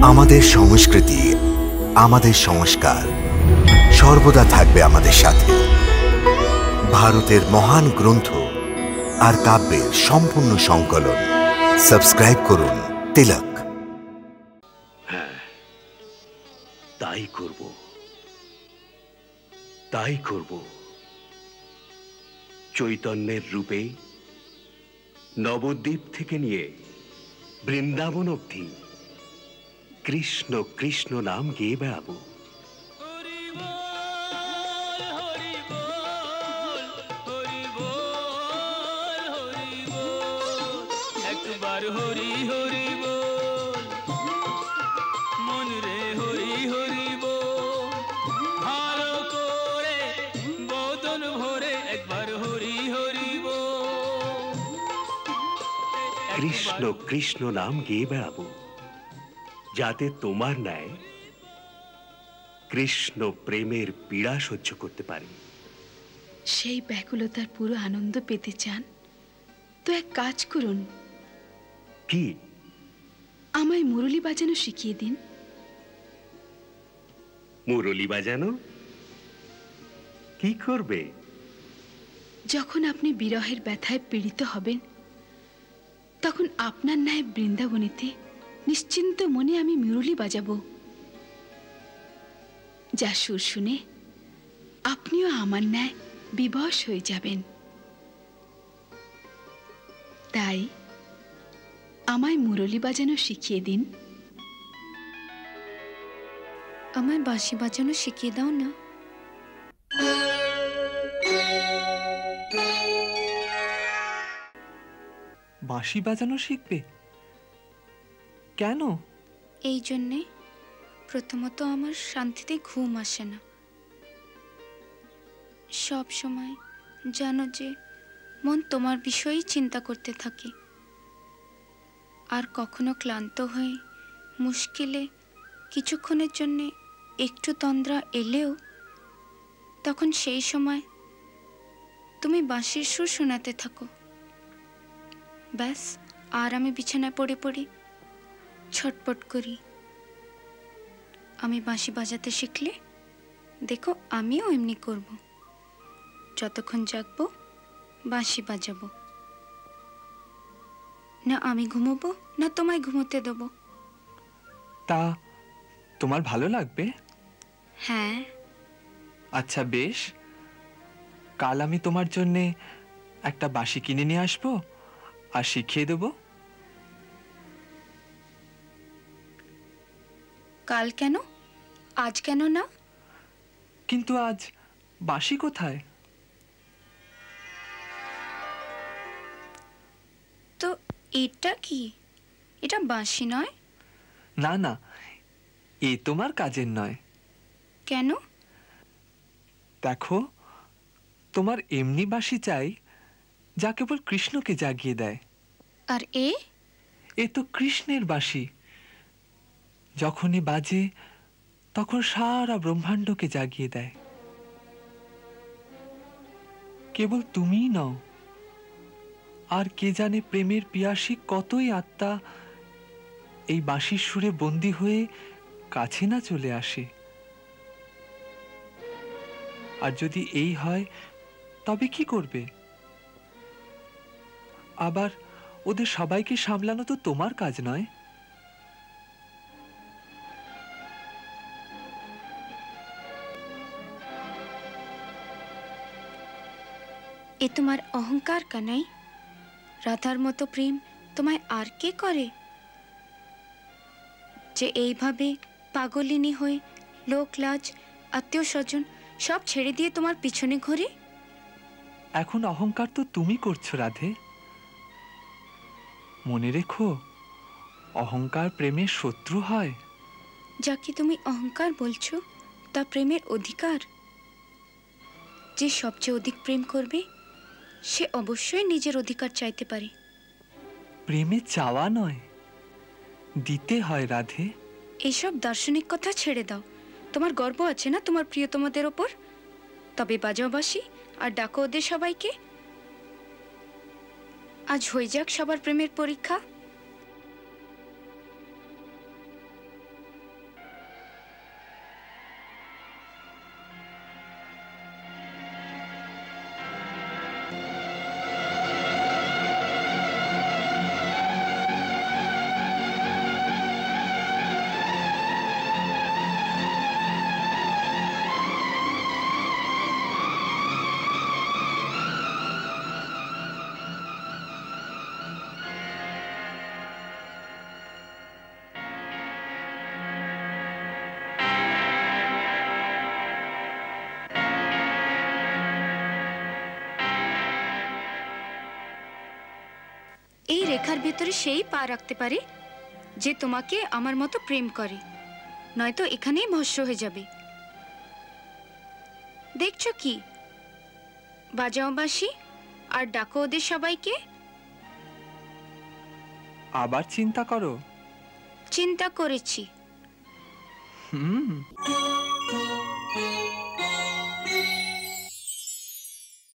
আমাদের সংস্কৃতি, আমাদের সংস্কার সর্বদা থাকবে আমাদের সাথে। ভারতের মহান গ্রন্থ আর কাব্যের সম্পূর্ণ সংকলন। সাবস্ক্রাইব করুন তিলক। হ্যাঁ, তাই করব, তাই করব। চৈতন্যের রূপে নবদ্বীপ থেকে নিয়ে বৃন্দাবন অবধি কৃষ্ণ কৃষ্ণ নাম গেয়ে বেড়াবো। একবার হরি হরি বল, মন রে হরি হরি বল, ভালো করে বদন ভরে একবার হরি হরি বল। কৃষ্ণ কৃষ্ণ নাম গেয়ে বেড়াবো, যাতে তোমার ন্যায় কৃষ্ণ প্রেমের পীড়া সহ্য করতে পারি। সেই ব্যাকুলতার পুরো আনন্দ পেতে চান তো এক কাজ করুন, কি? আমায় মুরলি বাজানো শিখিয়ে দিন। মুরলি বাজানো? কি করবে? যখন আপনি বিরহের ব্যথায় পীড়িত হবেন, তখন আপনার ন্যায় বৃন্দাবনেতে নিশ্চিন্ত মনে আমি মুরলি বাজাবো, যা সুর শুনে আপনিও আমার ন্যায় বিবশ হয়ে যাবেন। তাই আমায় মুরলি বাজানো শিখিয়ে দিন। আমায় বাঁশি বাজানো শিখিয়ে দাও না। বাঁশি বাজানো শিখবে? কেন? এই জন্যে, প্রথমত আমার শান্তিতে ঘুম আসে না। সব সময় জানো যে মন তোমার বিষয়েই চিন্তা করতে থাকে, আর কখনো ক্লান্ত হয়ে মুশকিলে কিছুক্ষণের জন্যে একটু তন্দ্রা এলেও তখন সেই সময় তুমি বাঁশির সুর শোনাতে থাকো। ব্যাস, আর আমি বিছানায় পড়ে পড়ে ছটপট করি। আমি বাঁশি বাজাতে শিখলে দেখো আমিও এমনি করব। যতক্ষণ জাগবো বাঁশি বাজাবো। না আমি ঘুমোবো, না তোমায় ঘুমোতে দেবো। তা তোমার ভালো লাগবে? হ্যাঁ। আচ্ছা বেশ, কাল আমি তোমার জন্যে একটা বাঁশি কিনে নিয়ে আসবো আর শিখিয়ে দেবো। কাল কেন? আজ কেন না? কিন্তু আজ বাঁশি কোথায়? তো এটা কি? এটা বাঁশি নয়। না না, এ তোমার কাজের নয়। কেন? দেখো, তোমার এমনি বাঁশি চাই যা কেবল কৃষ্ণকে জাগিয়ে দেয়। আর এ তো কৃষ্ণের বাঁশি, যখনই বাজে তখন সারা ব্রহ্মাণ্ডকে জাগিয়ে দেয়। কেবল তুমিই নও, আর কে জানে প্রেমের পিয়াসী কতই আত্মা এই বাঁশির সুরে বন্দী হয়ে কাছে না চলে আসে। আর যদি এই হয় তবে কি করবে? আবার ওদের সবাইকে সামলানো তো তোমার কাজ নয়। এ তোমার অহংকার কানাই। রাধার মতো প্রেম তোমায় আর কে করে, যে এইভাবে পাগলিনী হয়ে লোক লাজ আত্মীয় স্বজন সব ছেড়ে দিয়ে তোমার পিছনে ঘোরে? এখন অহংকার তো তুমি করছো রাধে। মনে রেখো, অহংকার প্রেমের শত্রু হয়। যাকে তুমি অহংকার বলছো তা প্রেমের অধিকার। যে সবচেয়ে অধিক প্রেম করবে সে অবশ্যই নিজের অধিকার চাইতে পারে। প্রেমে চাওয়া নয়, দিতে হয় রাধে। এসব দার্শনিক কথা ছেড়ে দাও। তোমার গর্ব আছে না তোমার প্রিয়তমাদের ওপর? তবে বাজাও বাঁশি আর ডাকো ওদের সবাইকে। আজ হয়ে যাক সবার প্রেমের পরীক্ষা। রেখার ভেতরে সেই পা রাখতে পারে যে তোমাকে আমার মতো প্রেম করে, নয়তো এখানেই ভস্ম হয়ে যাবে। দেখছো কি, বাজাও বাঁশি আর ডাকো ওদের সবাইকে। আবার চিন্তা করো। চিন্তা করেছি। হুম।